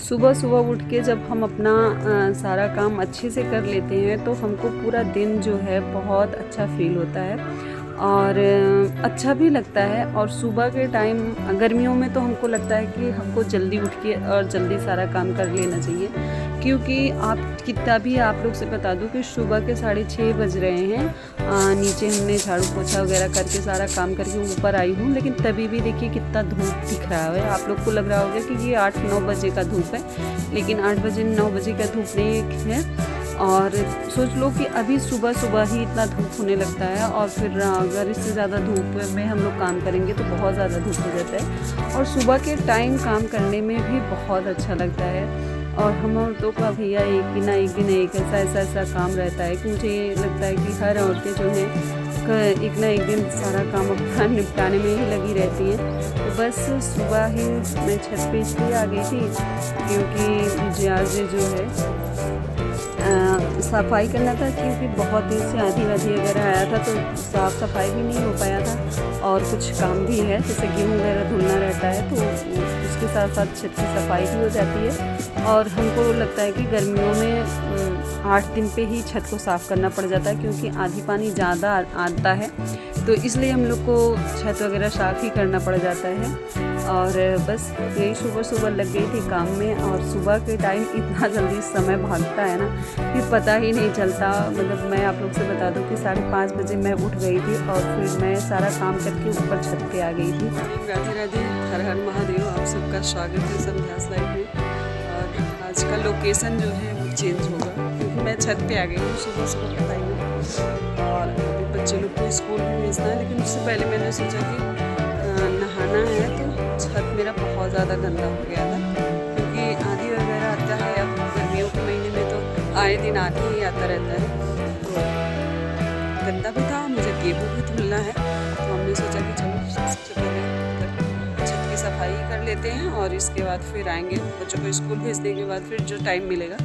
सुबह सुबह उठ के जब हम अपना सारा काम अच्छे से कर लेते हैं तो हमको पूरा दिन जो है बहुत अच्छा फील होता है और अच्छा भी लगता है। और सुबह के टाइम गर्मियों में तो हमको लगता है कि हमको जल्दी उठ के और जल्दी सारा काम कर लेना चाहिए, क्योंकि आप कितना भी आप लोग से बता दूं कि सुबह के 6:30 बज रहे हैं। नीचे हमने झाड़ू पोछा वगैरह करके सारा काम करके ऊपर आई हूँ, लेकिन तभी भी देखिए कितना धूप दिख रहा है। आप लोग को लग रहा होगा कि ये 8-9 बजे का धूप है, लेकिन 8 बजे 9 बजे का धूप नहीं है। और सोच लो कि अभी सुबह सुबह ही इतना धूप होने लगता है, और फिर अगर इससे ज़्यादा धूप में हम लोग काम करेंगे तो बहुत ज़्यादा धूप हो जाता है। और सुबह के टाइम काम करने में भी बहुत अच्छा लगता है। और हम औरतों का भैया एक ना एक दिन एक ऐसा काम रहता है कि मुझे ये लगता है कि हर औरतें जो हैं एक ना एक दिन सारा काम अपना निपटाने में ही लगी रहती हैं। तो बस सुबह ही मैं छत पे इसलिए आ गई थी क्योंकि मुझे आज जो है सफाई करना था, क्योंकि बहुत दिन से आधी वाधी अगर आया था तो साफ़ सफाई भी नहीं हो पाया था। और कुछ काम भी है, जैसे गेहूँ वगैरह धुलना रहता है, तो उसके साथ साथ छत की सफाई भी हो जाती है। और हमको लगता है कि गर्मियों में 8 दिन पे ही छत को साफ़ करना पड़ जाता है, क्योंकि आधी पानी ज़्यादा आता है, तो इसलिए हम लोग को छत वगैरह साफ़ ही करना पड़ जाता है। और बस यही सुबह सुबह लग गई थी काम में। और सुबह के टाइम इतना जल्दी समय भागता है ना कि पता ही नहीं चलता। मतलब मैं आप लोग से बता दूं कि 5:30 बजे मैं उठ गई थी और फिर मैं सारा काम करके ऊपर छत पे आ गई थी। राधे राधे, हर हर महादेव। आप सबका स्वागत है संध्यास लाइफ में। और आज का लोकेशन जो है वो चेंज होगा, क्योंकि मैं छत पे आ गई हूँ सुबह सुबह का टाइम है। और अभी बच्चे लोग को स्कूल भी भेजना है, लेकिन उससे पहले मैंने सोचा कि नहाना है। तो छत मेरा बहुत ज़्यादा गंदा हो गया था, क्योंकि आंधी वगैरह आता है। अब गर्मियों के महीने में तो आए दिन आंधी ही आता रहता है, तो गंदा भी था। मुझे गेहूँ भी धुलना है, तो हमने सोचा कि चलो सबसे पहले छत की सफाई कर लेते हैं, और इसके बाद फिर आएंगे बच्चों को स्कूल भेजने के बाद। फिर जो टाइम मिलेगा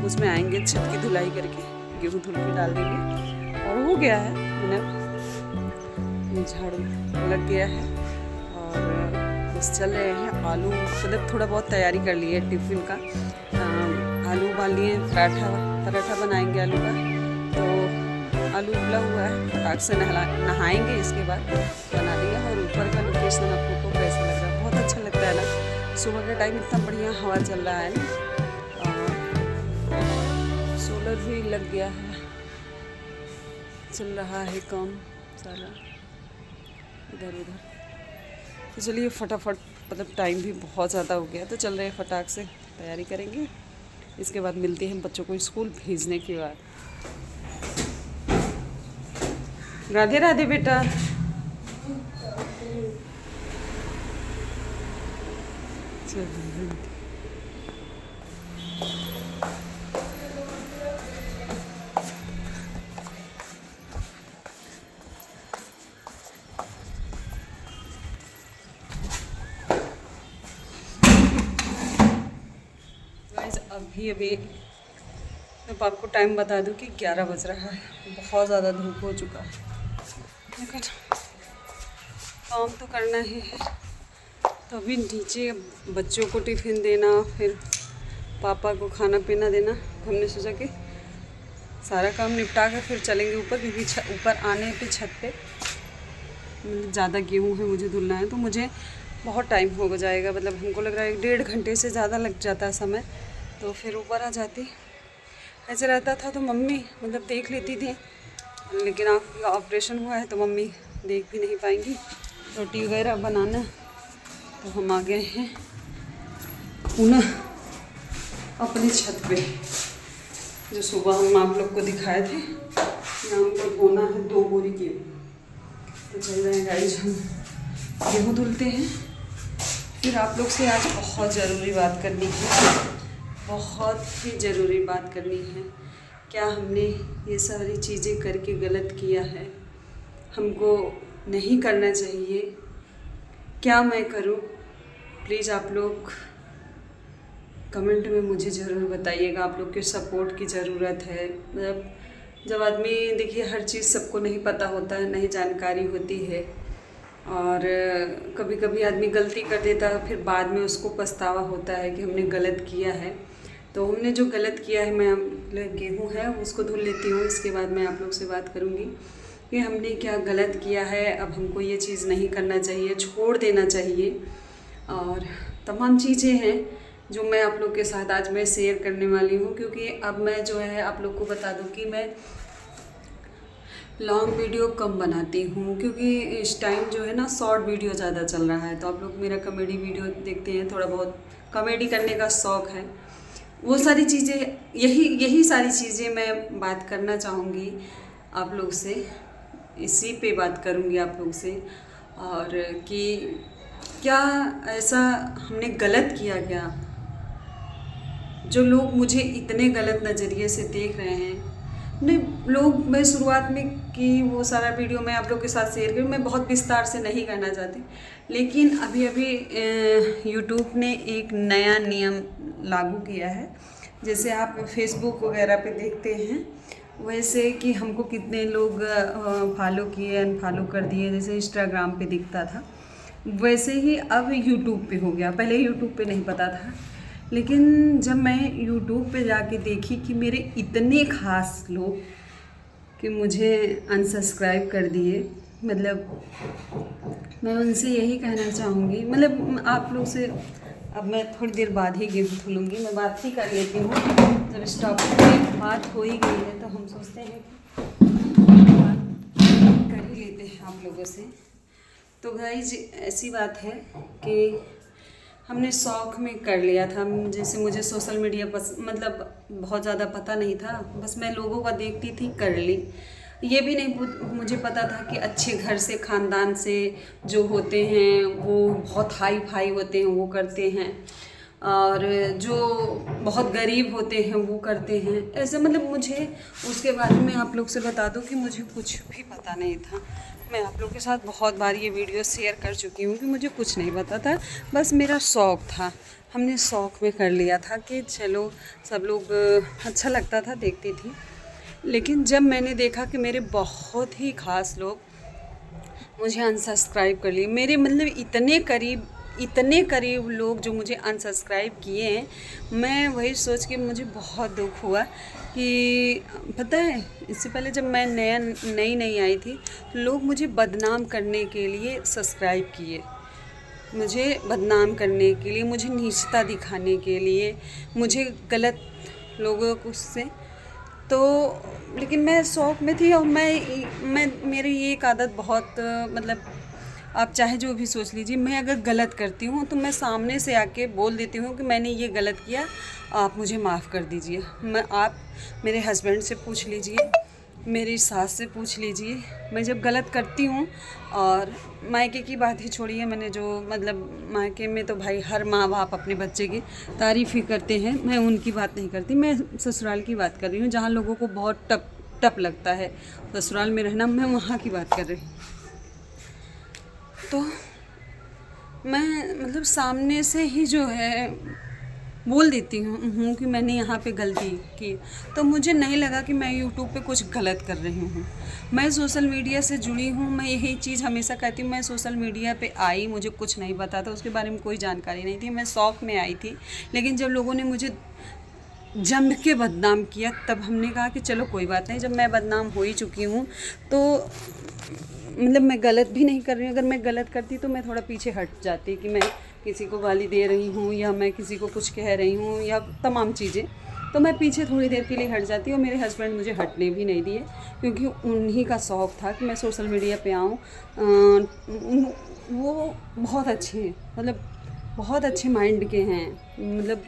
उसमें आएंगे, छत की धुलाई करके गेहूँ धुल के डाल देंगे। और हो गया है, मैंने झाड़ू लग गया है और बस चल रहे हैं। आलू मतलब थोड़ा बहुत तैयारी कर ली है टिफ़िन का। आलू उबाल लिए, पराठा बनाएंगे आलू का। तो आलू उबला हुआ है, फटाक से नहाएंगे, इसके बाद बना देंगे। और ऊपर का लोकेशन आप लोग को कैसा लग रहा है? बहुत अच्छा लगता है ना, सुबह के टाइम इतना बढ़िया हवा चल रहा है ना। सोलर भी लग गया है, चल रहा है काम सारा इधर उधर। तो चलिए फटाफट, मतलब टाइम भी बहुत ज़्यादा हो गया, तो चल रहे हैं फटाक से तैयारी करेंगे। इसके बाद मिलते हैं बच्चों को स्कूल भेजने के बाद। राधे राधे बेटा। अभी मैं आपको टाइम बता दूं कि 11 बज रहा है। बहुत ज़्यादा धूप हो चुका है, लेकिन काम तो करना ही है। तो अभी नीचे बच्चों को टिफ़िन देना, फिर पापा को खाना पीना देना। हमने सोचा कि सारा काम निपटा कर फिर चलेंगे ऊपर, क्योंकि ऊपर आने पे छत पे ज़्यादा गेहूँ है मुझे धुलना है, तो मुझे बहुत टाइम हो जाएगा। मतलब हमको लग रहा है 1.5 घंटे से ज़्यादा लग जाता है समय। तो फिर ऊपर आ जाती। ऐसे रहता था तो मम्मी मतलब देख लेती थी, लेकिन आपका ऑपरेशन हुआ है तो मम्मी देख भी नहीं पाएंगी रोटी वगैरह बनाना। तो हम आ गए हैं पुनः अपनी छत पे, जो सुबह हम आप लोग को दिखाए थे। यहाँ पर धोना है 2 बोरी गेहूँ। तो चल रहे हैं गाइस, हम गेहूँ धुलते हैं। फिर आप लोग से आज बहुत ज़रूरी बात करनी है, बहुत ही ज़रूरी बात करनी है। क्या हमने ये सारी चीज़ें करके गलत किया है? हमको नहीं करना चाहिए। क्या मैं करूं? प्लीज़ आप लोग कमेंट में मुझे ज़रूर बताइएगा। आप लोग के सपोर्ट की ज़रूरत है। मतलब जब आदमी, देखिए हर चीज़ सबको नहीं पता होता है, नहीं जानकारी होती है। और कभी कभी आदमी गलती कर देता है, फिर बाद में उसको पछतावा होता है कि हमने गलत किया है। तो हमने जो गलत किया है, मैं गेहूँ है उसको धुल लेती हूँ, इसके बाद मैं आप लोग से बात करूँगी कि हमने क्या गलत किया है। अब हमको ये चीज़ नहीं करना चाहिए, छोड़ देना चाहिए। और तमाम चीज़ें हैं जो मैं आप लोग के साथ आज मैं शेयर करने वाली हूँ, क्योंकि अब मैं जो है आप लोग को बता दूँ कि मैं लॉन्ग वीडियो कम बनाती हूँ, क्योंकि इस टाइम जो है ना शॉर्ट वीडियो ज़्यादा चल रहा है। तो आप लोग मेरा कॉमेडी वीडियो देखते हैं, थोड़ा बहुत कॉमेडी करने का शौक़ है, वो सारी चीज़ें यही सारी चीज़ें मैं बात करना चाहूँगी आप लोग से, इसी पे बात करूँगी आप लोग से। और कि क्या ऐसा हमने गलत किया क्या, जो लोग मुझे इतने गलत नज़रिए से देख रहे हैं। मैं शुरुआत में की वो सारा वीडियो मैं आप लोग के साथ शेयर करूँ, मैं बहुत विस्तार से नहीं कहना चाहती, लेकिन अभी यूट्यूब ने एक नया नियम लागू किया है। जैसे आप फेसबुक वगैरह पे देखते हैं, वैसे कि हमको कितने लोग फॉलो किए, अनफॉलो कर दिए, जैसे इंस्टाग्राम पे दिखता था, वैसे ही अब यूट्यूब पे हो गया। पहले यूट्यूब पे नहीं पता था, लेकिन जब मैं यूट्यूब पे जाके देखी कि मेरे इतने ख़ास लोग कि मुझे अनसब्सक्राइब कर दिए, मतलब मैं उनसे यही कहना चाहूँगी, मतलब आप लोग से अब मैं थोड़ी देर बाद ही गेहूँ धुलूँगी, मैं बात ही कर लेती हूँ। जब इस टॉपिक पे बात हो ही गई है तो हम सोचते हैं कि बात कर ही लेते हैं आप लोगों से। तो गाइज ऐसी बात है कि हमने शौक़ में कर लिया था। जैसे मुझे सोशल मीडिया मतलब बहुत ज़्यादा पता नहीं था, बस मैं लोगों का देखती थी, कर ली। ये भी नहीं मुझे पता था कि अच्छे घर से, ख़ानदान से जो होते हैं वो बहुत हाई फाई होते हैं, वो करते हैं, और जो बहुत गरीब होते हैं वो करते हैं। ऐसे मतलब मुझे उसके बारे में आप लोग से बता दूं कि मुझे कुछ भी पता नहीं था। मैं आप लोग के साथ बहुत बार ये वीडियो शेयर कर चुकी हूँ कि मुझे कुछ नहीं पता था, बस मेरा शौक़ था। हमने शौक़ में कर लिया था कि चलो सब लोग, अच्छा लगता था, देखती थी। लेकिन जब मैंने देखा कि मेरे बहुत ही ख़ास लोग मुझे अनसब्सक्राइब कर लिए, मेरे मतलब इतने करीब लोग जो मुझे अनसब्सक्राइब किए हैं, मैं वही सोच के मुझे बहुत दुख हुआ कि पता है, इससे पहले जब मैं नई आई थी तो लोग मुझे बदनाम करने के लिए सब्सक्राइब किए, मुझे बदनाम करने के लिए, मुझे नीचता दिखाने के लिए, मुझे गलत लोगों को से तो। लेकिन मैं शौक़ में थी, और मैं मेरी ये एक आदत बहुत मतलब आप चाहे जो भी सोच लीजिए, मैं अगर गलत करती हूँ तो मैं सामने से आके बोल देती हूँ कि मैंने ये गलत किया, आप मुझे माफ़ कर दीजिए। आप मेरे हस्बैंड से पूछ लीजिए, मेरी सास से पूछ लीजिए, मैं जब गलत करती हूँ, और मायके की बात ही छोड़िए, मैंने जो मतलब मायके में तो भाई हर माँ बाप अपने बच्चे की तारीफ़ ही करते हैं, मैं उनकी बात नहीं करती, मैं ससुराल की बात कर रही हूँ, जहाँ लोगों को बहुत टप लगता है ससुराल में रहना, मैं वहाँ की बात कर रही हूँ। तो मैं मतलब सामने से ही जो है बोल देती हूँ कि मैंने यहाँ पे गलती की, तो मुझे नहीं लगा कि मैं यूट्यूब पे कुछ गलत कर रही हूँ। मैं सोशल मीडिया से जुड़ी हूँ, मैं यही चीज़ हमेशा कहती हूँ। मैं सोशल मीडिया पे आई, मुझे कुछ नहीं पता था, उसके बारे में कोई जानकारी नहीं थी, मैं शौक़ में आई थी। लेकिन जब लोगों ने मुझे जम के बदनाम किया, तब हमने कहा कि चलो कोई बात नहीं, जब मैं बदनाम हो ही चुकी हूँ तो मतलब मैं गलत भी नहीं कर रही हूँ। अगर मैं गलत करती तो मैं थोड़ा पीछे हट जाती कि मैं किसी को गाली दे रही हूँ या मैं किसी को कुछ कह रही हूँ या तमाम चीज़ें, तो मैं पीछे थोड़ी देर के लिए हट जाती। और मेरे हस्बैंड मुझे हटने भी नहीं दिए, क्योंकि उन्हीं का शौक़ था कि मैं सोशल मीडिया पे आऊँ। वो बहुत अच्छे हैं, मतलब बहुत अच्छे माइंड के हैं, मतलब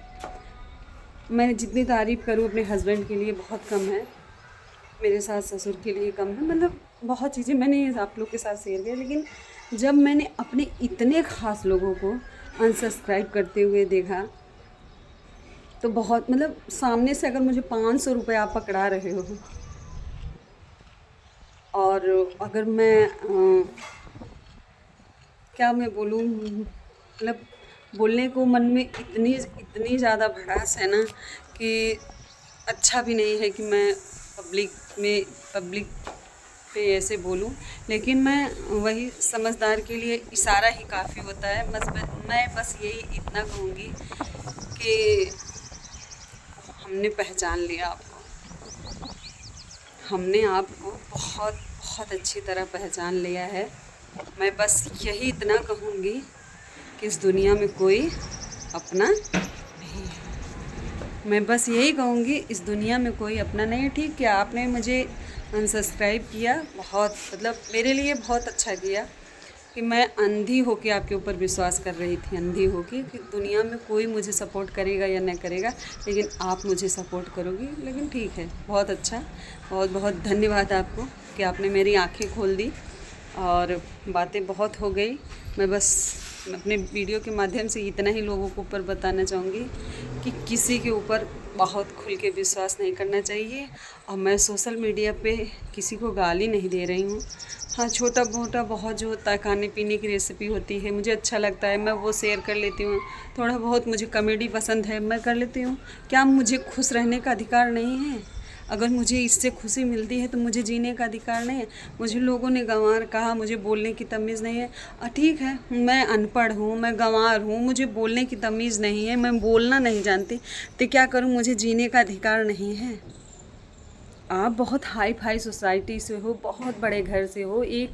मैं जितनी तारीफ़ करूँ अपने हस्बैंड के लिए बहुत कम है, मेरे सास ससुर के लिए कम है। मतलब बहुत चीज़ें मैंने आप लोग के साथ शेयर की, लेकिन जब मैंने अपने इतने ख़ास लोगों को अनसब्सक्राइब करते हुए देखा तो बहुत मतलब सामने से अगर मुझे 500 रुपये आप पकड़ा रहे हो, और अगर मैं क्या मैं बोलूँ, मतलब बोलने को मन में इतनी ज़्यादा भड़ास है ना कि अच्छा भी नहीं है कि मैं पब्लिक पे ऐसे बोलूं, लेकिन मैं वही समझदार के लिए इशारा ही काफ़ी होता है। मैं बस यही इतना कहूँगी कि हमने पहचान लिया आपको, हमने आपको बहुत बहुत अच्छी तरह पहचान लिया है। मैं बस यही इतना कहूँगी कि इस दुनिया में कोई अपना नहीं है। मैं बस यही कहूँगी, इस दुनिया में कोई अपना नहीं है। ठीक है, आपने मुझे अनसब्सक्राइब किया, बहुत मतलब मेरे लिए बहुत अच्छा किया कि मैं अंधी होके आपके ऊपर विश्वास कर रही थी, अंधी होके कि दुनिया में कोई मुझे सपोर्ट करेगा या नहीं करेगा, लेकिन आप मुझे सपोर्ट करोगी। लेकिन ठीक है, बहुत अच्छा, बहुत बहुत धन्यवाद आपको कि आपने मेरी आँखें खोल दी। और बातें बहुत हो गई, मैं बस अपने वीडियो के माध्यम से इतना ही लोगों को ऊपर बताना चाहूँगी कि किसी के ऊपर बहुत खुल के विश्वास नहीं करना चाहिए। और मैं सोशल मीडिया पे किसी को गाली नहीं दे रही हूँ। हाँ, छोटा मोटा बहुत जो होता है, खाने पीने की रेसिपी होती है, मुझे अच्छा लगता है, मैं वो शेयर कर लेती हूँ। थोड़ा बहुत मुझे कॉमेडी पसंद है, मैं कर लेती हूँ। क्या मुझे खुश रहने का अधिकार नहीं है? अगर मुझे इससे खुशी मिलती है तो मुझे जीने का अधिकार नहीं है? मुझे लोगों ने गंवार कहा, मुझे बोलने की तमीज़ नहीं है। ठीक है, मैं अनपढ़ हूँ, मैं गंवार हूँ, मुझे बोलने की तमीज़ नहीं है, मैं बोलना नहीं जानती, तो क्या करूँ? मुझे जीने का अधिकार नहीं है? आप बहुत हाई फाई सोसाइटी से हो, बहुत बड़े घर से हो, एक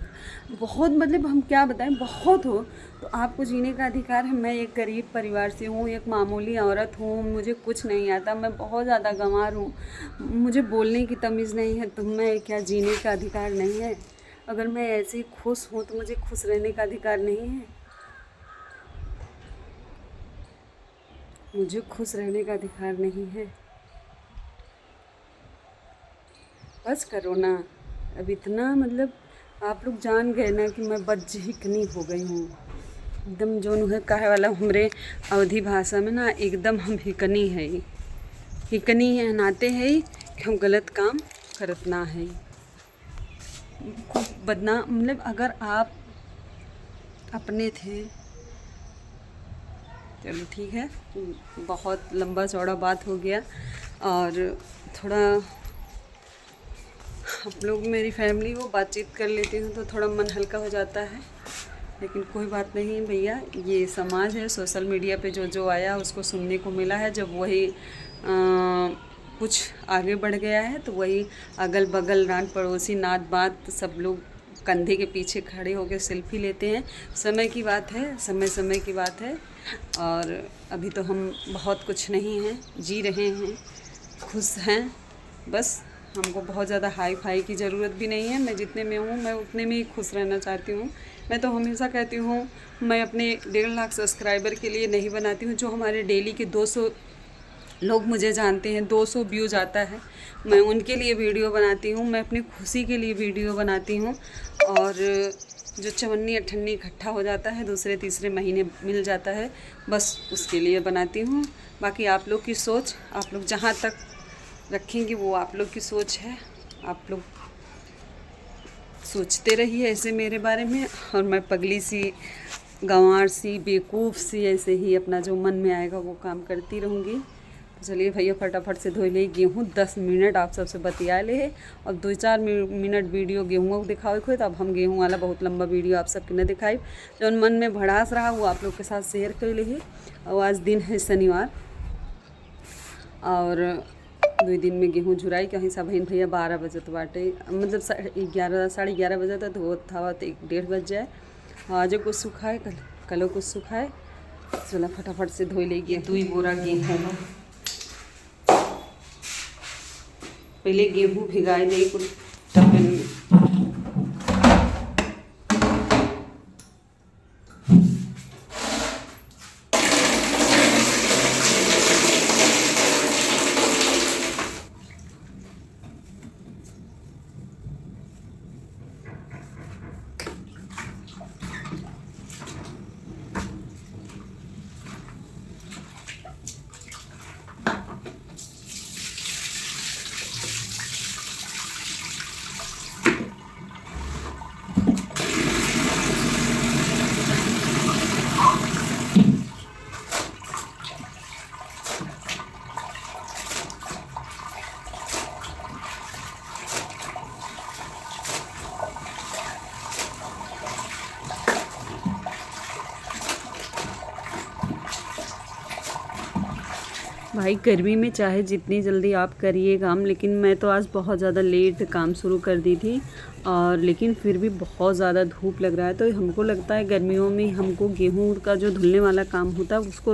बहुत मतलब हम क्या बताएं, बहुत हो, तो आपको जीने का अधिकार है। मैं एक गरीब परिवार से हूँ, एक मामूली औरत हूँ, मुझे कुछ नहीं आता, मैं बहुत ज़्यादा गंवार हूँ, मुझे बोलने की तमीज़ नहीं है, तो मैं क्या जीने का अधिकार नहीं है? अगर मैं ऐसे ही खुश हूँ तो मुझे खुश रहने का अधिकार नहीं है? मुझे खुश रहने का अधिकार नहीं है? बस करो ना, अब इतना मतलब आप लोग जान गए ना कि मैं बदझिकनी हो गई हूँ एकदम। जो है कहे वाला हमरे अवधी भाषा में ना, एकदम हम हिकनी है, हिकनी है नाते है कि हम गलत काम करत ना है। खूब बदनाम, मतलब अगर आप अपने थे, चलो ठीक है, बहुत लंबा चौड़ा बात हो गया। और थोड़ा आप लोग मेरी फैमिली वो बातचीत कर लेती हूँ तो थोड़ा मन हल्का हो जाता है। लेकिन कोई बात नहीं भैया, ये समाज है, सोशल मीडिया पे जो जो आया उसको सुनने को मिला है। जब वही कुछ आगे बढ़ गया है तो वही अगल बगल रान पड़ोसी नात बात सब लोग कंधे के पीछे खड़े होकर सेल्फी लेते हैं। समय की बात है, समय की बात है। और अभी तो हम बहुत कुछ नहीं हैं, जी रहे हैं, खुश हैं। बस हमको बहुत ज़्यादा हाई फाई की ज़रूरत भी नहीं है। मैं जितने में हूँ मैं उतने में ही खुश रहना चाहती हूँ। मैं तो हमेशा कहती हूँ, मैं अपने 1.5 लाख सब्सक्राइबर के लिए नहीं बनाती हूँ। जो हमारे डेली के 200 लोग मुझे जानते हैं, 200 व्यूज़ आता है, मैं उनके लिए वीडियो बनाती हूँ, मैं अपनी खुशी के लिए वीडियो बनाती हूँ। और जो चवन्नी अठन्नी इकट्ठा हो जाता है, दूसरे तीसरे महीने मिल जाता है, बस उसके लिए बनाती हूँ। बाकी आप लोग की सोच, आप लोग जहाँ तक रखेंगे वो आप लोग की सोच है। आप लोग सोचते रहिए ऐसे मेरे बारे में, और मैं पगली सी, गंवार सी, बेवकूफ़ सी ऐसे ही अपना जो मन में आएगा वो काम करती रहूँगी। तो चलिए भैया, फटाफट से धोई ले गेहूँ। 10 मिनट आप सबसे बतिया ले, और 2-4 मिनट वीडियो गेहूँ को दिखाओ खोए। तो अब हम गेहूँ वाला बहुत लंबा वीडियो आप सबके न दिखाई, जो मन में भड़ास रहा वो आप लोग के साथ शेयर कर ले। और आज दिन है शनिवार, और 2 दिन में गेहूँ झुराई कहीं सब बहन भैया 12 बजत बाटे, मतलब 11 साढ़े 11 बजे तक धोत था, 1-1:30 बज जाए। आज कुछ सुखाए, कलो कुछ सुखाए। चला फटाफट से धोई ले गेहूँ। 2 बोरा गेहूँ, पहले गेहूँ भिगाए दे कुछ टपन में। भाई गर्मी में चाहे जितनी जल्दी आप करिए काम, लेकिन मैं तो आज बहुत ज़्यादा लेट काम शुरू कर दी थी और लेकिन फिर भी बहुत ज़्यादा धूप लग रहा है। तो हमको लगता है गर्मियों में हमको गेहूं का जो धुलने वाला काम होता है उसको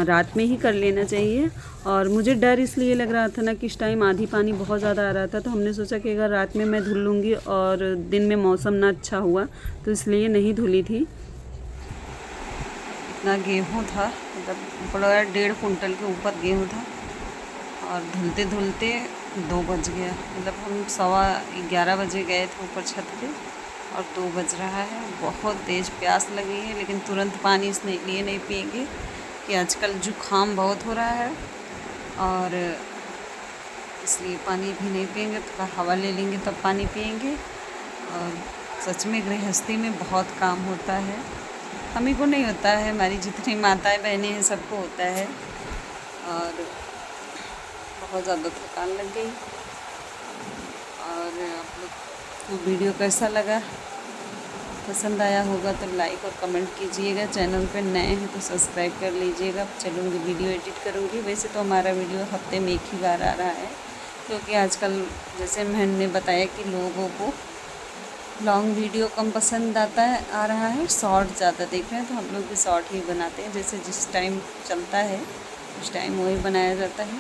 रात में ही कर लेना चाहिए। और मुझे डर इसलिए लग रहा था ना कि इस टाइम आधी पानी बहुत ज़्यादा आ रहा था, तो हमने सोचा कि अगर रात में मैं धुल लूँगी और दिन में मौसम ना अच्छा हुआ तो इसलिए नहीं धुली थी। इतना गेहूँ था, मतलब बड़ा 1.5 कुंटल के ऊपर गेहूँ था और धुलते धुलते 2 बज गया। मतलब हम 11:15 बजे गए थे ऊपर छत पे और 2 बज रहा है। बहुत तेज़ प्यास लगी है, लेकिन तुरंत पानी इसलिए नहीं पिएंगे कि आजकल जुकाम बहुत हो रहा है और इसलिए पानी भी नहीं पिएंगे। थोड़ा हवा ले लेंगे तब पानी पिएंगे। और सच में गृहस्थी में बहुत काम होता है, हमें को नहीं होता है, हमारी जितनी माताएं बहनें हैं सबको होता है। और बहुत ज़्यादा थकान लग गई। और आप लोग को वीडियो कैसा लगा, पसंद आया होगा तो लाइक और कमेंट कीजिएगा। चैनल पे नए हैं तो सब्सक्राइब कर लीजिएगा। चलूँगी वीडियो एडिट करूँगी। वैसे तो हमारा वीडियो हफ्ते में एक ही बार आ रहा है, क्योंकि आजकल जैसे मैंने बताया कि लोगों को लॉन्ग वीडियो कम पसंद आ रहा है, शॉर्ट ज़्यादा देख रहे हैं, तो हम लोग भी शॉर्ट ही बनाते हैं। जैसे जिस टाइम चलता है उस टाइम वही बनाया जाता है।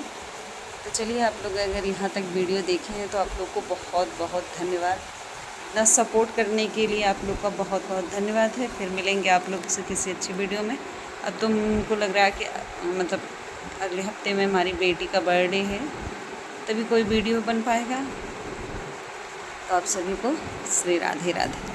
तो चलिए, आप लोग अगर यहाँ तक वीडियो देखे हैं तो आप लोग को बहुत बहुत धन्यवाद। इतना सपोर्ट करने के लिए आप लोग का बहुत बहुत धन्यवाद है। फिर मिलेंगे आप लोग से किसी अच्छी वीडियो में। अब तुमको लग रहा है कि मतलब अगले हफ्ते में हमारी बेटी का बर्थडे है, तभी कोई वीडियो बन पाएगा। तो आप सभी को श्री राधे राधे।